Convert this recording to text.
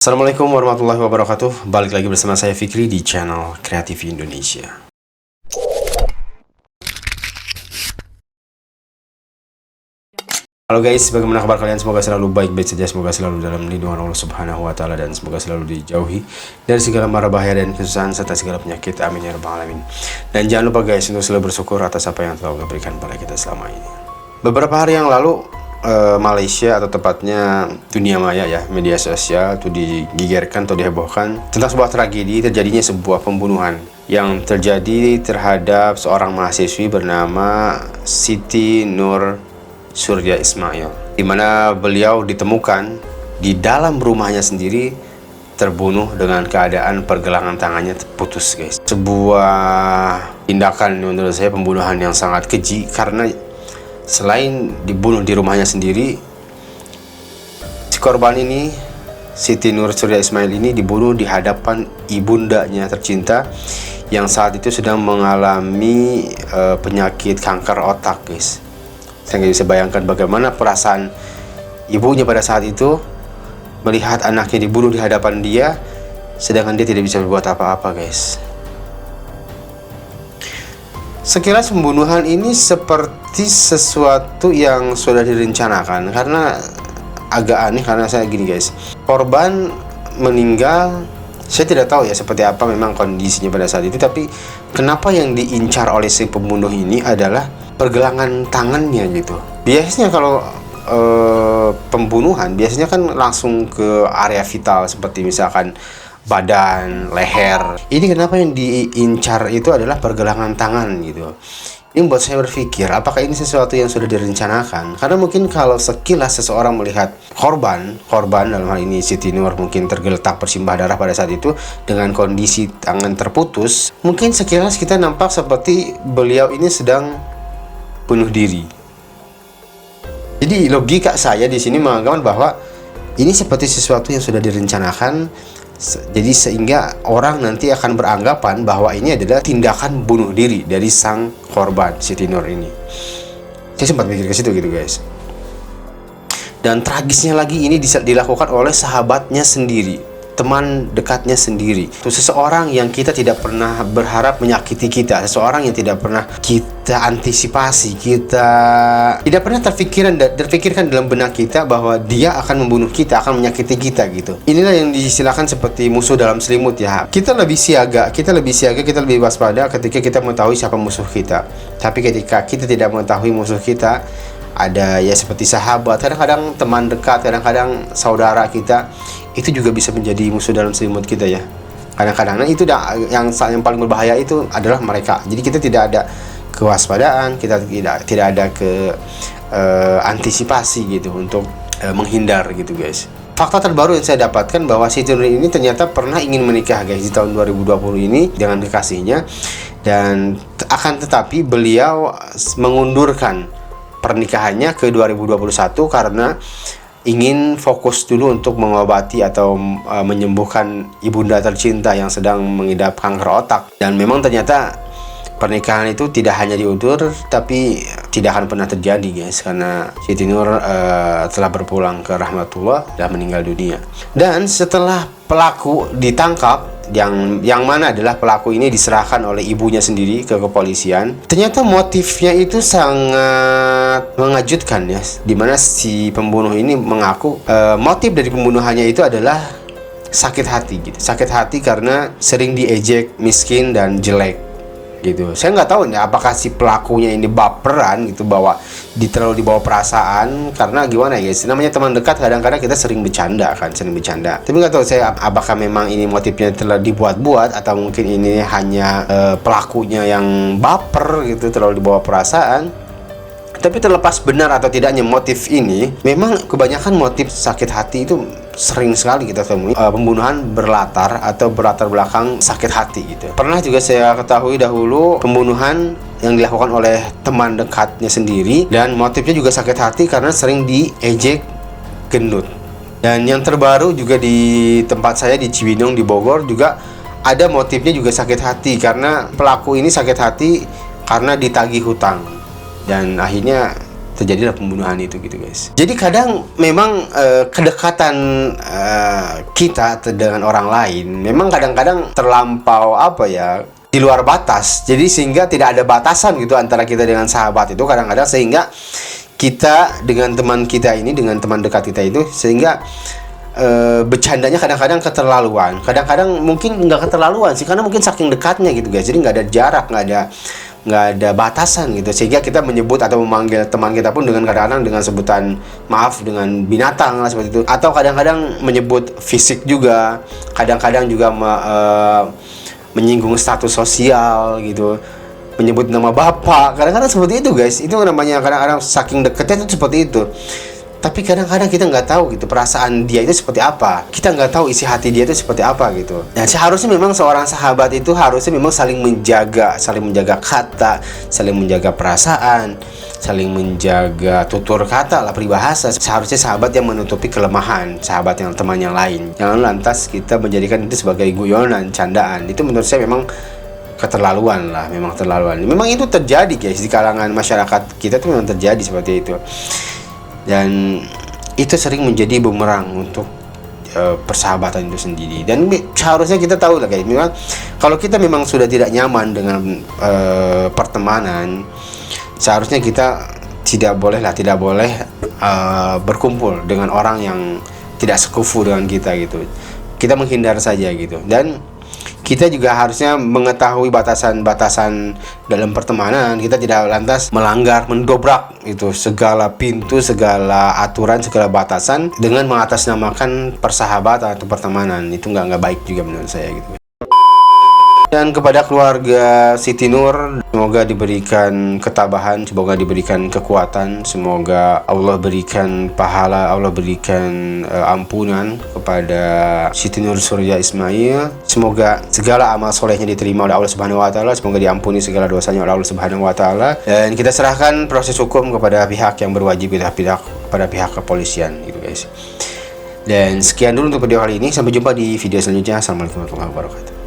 Assalamualaikum warahmatullahi wabarakatuh. Balik lagi bersama saya Fikri di channel Kreatif Indonesia. Halo guys, bagaimana kabar kalian? Semoga selalu baik-baik saja, semoga selalu dalam lindungan Allah Subhanahu wa taala, dan semoga selalu dijauhi dari segala mara bahaya dan kesusahan serta segala penyakit. Amin ya rabbal alamin. Dan jangan lupa guys untuk selalu bersyukur atas apa yang telah Allah berikan pada kita selama ini. Beberapa hari yang lalu Malaysia, atau tepatnya dunia maya ya, media sosial itu digegerkan atau dihebohkan tentang sebuah tragedi terjadinya sebuah pembunuhan yang terjadi terhadap seorang mahasiswi bernama Siti Nur Surya Ismail, di mana beliau ditemukan di dalam rumahnya sendiri terbunuh dengan keadaan pergelangan tangannya terputus guys. Sebuah tindakan menurut saya pembunuhan yang sangat keji, karena selain dibunuh di rumahnya sendiri, si korban ini, Siti Nur Surya Ismail ini, dibunuh di hadapan ibundanya tercinta yang saat itu sedang mengalami penyakit kanker otak guys. Saya nggak bisa bayangkan bagaimana perasaan ibunya pada saat itu melihat anaknya dibunuh di hadapan dia, sedangkan dia tidak bisa berbuat apa-apa guys. Sekilas pembunuhan ini seperti sesuatu yang sudah direncanakan, karena agak aneh. Karena saya gini guys, korban meninggal, saya tidak tahu ya seperti apa memang kondisinya pada saat itu, tapi kenapa yang diincar oleh si pembunuh ini adalah pergelangan tangannya gitu. Biasanya kalau pembunuhan biasanya kan langsung ke area vital seperti misalkan badan, leher. Ini kenapa yang diincar itu adalah pergelangan tangan gitu. Ini membuat saya berpikir, apakah ini sesuatu yang sudah direncanakan? Karena mungkin kalau sekilas seseorang melihat korban dalam hal ini Siti Nur mungkin tergeletak bersimbah darah pada saat itu dengan kondisi tangan terputus, mungkin sekilas kita nampak seperti beliau ini sedang bunuh diri. Jadi logika saya di sini menganggap bahwa ini seperti sesuatu yang sudah direncanakan. Jadi sehingga orang nanti akan beranggapan bahwa ini adalah tindakan bunuh diri dari sang korban Siti Nur ini. Saya sempat mikir ke situ gitu guys. Dan tragisnya lagi, ini dilakukan oleh sahabatnya sendiri, teman dekatnya sendiri. Itu seseorang yang kita tidak pernah berharap menyakiti kita, seseorang yang tidak pernah kita antisipasi, kita tidak pernah terfikirkan dalam benak kita bahwa dia akan membunuh kita, akan menyakiti kita gitu. Inilah yang diistilahkan seperti musuh dalam selimut ya. Kita lebih siaga, kita lebih waspada ketika kita mengetahui siapa musuh kita. Tapi ketika kita tidak mengetahui musuh kita, ada ya seperti sahabat, kadang-kadang teman dekat, kadang-kadang saudara kita, itu juga bisa menjadi musuh dalam selimut kita ya. Kadang-kadang, nah itu yang paling berbahaya itu adalah mereka. Jadi kita tidak ada kewaspadaan, kita tidak ada antisipasi gitu untuk menghindar gitu guys. Fakta terbaru yang saya dapatkan bahwa Siti Nur ini ternyata pernah ingin menikah guys di tahun 2020 ini dengan kekasihnya, dan akan tetapi beliau mengundurkan pernikahannya ke 2021 karena ingin fokus dulu untuk mengobati atau menyembuhkan ibunda tercinta yang sedang mengidap kanker otak. Dan memang ternyata pernikahan itu tidak hanya diundur, tapi tidak akan pernah terjadi guys, karena Siti Nur telah berpulang ke rahmatullah dan meninggal dunia. Dan setelah pelaku ditangkap, yang mana adalah pelaku ini diserahkan oleh ibunya sendiri ke kepolisian, ternyata motifnya itu sangat mengejutkan ya, dimana si pembunuh ini mengaku motif dari pembunuhannya itu adalah sakit hati gitu. Sakit hati karena sering diejek, miskin dan jelek gitu. Saya nggak tahu nih apakah si pelakunya ini baperan gitu, terlalu dibawa perasaan, karena gimana ya guys, namanya teman dekat, kadang-kadang kita sering bercanda. Tapi nggak tahu saya apakah memang ini motifnya telah dibuat-buat, atau mungkin ini hanya pelakunya yang baper gitu, terlalu dibawa perasaan. Tapi terlepas benar atau tidaknya motif ini, memang kebanyakan motif sakit hati itu sering sekali kita temui pembunuhan berlatar belakang sakit hati gitu. Pernah juga saya ketahui dahulu pembunuhan yang dilakukan oleh teman dekatnya sendiri, dan motifnya juga sakit hati karena sering diejek gendut. Dan yang terbaru juga di tempat saya di Cibinong di Bogor juga ada motifnya juga sakit hati, karena pelaku ini sakit hati karena ditagih hutang, dan akhirnya terjadilah pembunuhan itu gitu guys. Jadi kadang memang kedekatan kita dengan orang lain memang kadang-kadang terlampau di luar batas. Jadi sehingga tidak ada batasan gitu antara kita dengan sahabat itu kadang-kadang, sehingga kita dengan teman kita ini, dengan teman dekat kita itu, sehingga bercandanya kadang-kadang keterlaluan, kadang-kadang mungkin nggak keterlaluan sih, karena mungkin saking dekatnya gitu guys. Jadi nggak ada jarak, nggak ada batasan gitu, sehingga kita menyebut atau memanggil teman kita pun dengan kadang-kadang dengan sebutan maaf dengan binatang lah seperti itu, atau kadang-kadang menyebut fisik juga, kadang-kadang juga menyinggung status sosial gitu, menyebut nama bapak, kadang-kadang seperti itu guys. Itu namanya kadang-kadang saking dekatnya itu seperti itu. Tapi kadang-kadang kita nggak tahu gitu perasaan dia itu seperti apa, kita nggak tahu isi hati dia itu seperti apa gitu. Dan seharusnya memang seorang sahabat itu harusnya memang saling menjaga kata, saling menjaga perasaan, saling menjaga tutur kata lah, peribahasa. Seharusnya sahabat yang menutupi kelemahan sahabat yang teman yang lain. Jangan lantas kita menjadikan itu sebagai guyonan, candaan. Itu menurut saya memang keterlaluan lah, memang terlaluan. Memang itu terjadi guys di kalangan masyarakat kita tuh, memang terjadi seperti itu. Dan itu sering menjadi bumerang untuk persahabatan itu sendiri. Dan seharusnya kita tahu lah guys, memang kalau kita memang sudah tidak nyaman dengan pertemanan, seharusnya kita tidak boleh berkumpul dengan orang yang tidak sekufu dengan kita gitu. Kita menghindar saja gitu. Dan kita juga harusnya mengetahui batasan-batasan dalam pertemanan. Kita tidak lantas melanggar, mendobrak itu segala pintu, segala aturan, segala batasan dengan mengatasnamakan persahabatan atau pertemanan. Itu nggak baik juga menurut saya gitu. Dan kepada keluarga Siti Nur, semoga diberikan ketabahan, semoga diberikan kekuatan, semoga Allah berikan pahala, Allah berikan ampunan kepada Siti Nur Surya Ismail. Semoga segala amal solehnya diterima oleh Allah Subhanahu Wa Taala, semoga diampuni segala dosanya oleh Allah Subhanahu Wa Taala. Dan kita serahkan proses hukum kepada pihak yang berwajib, pada pihak kepolisian gitu guys. Dan sekian dulu untuk video kali ini, sampai jumpa di video selanjutnya. Assalamualaikum warahmatullahi wabarakatuh.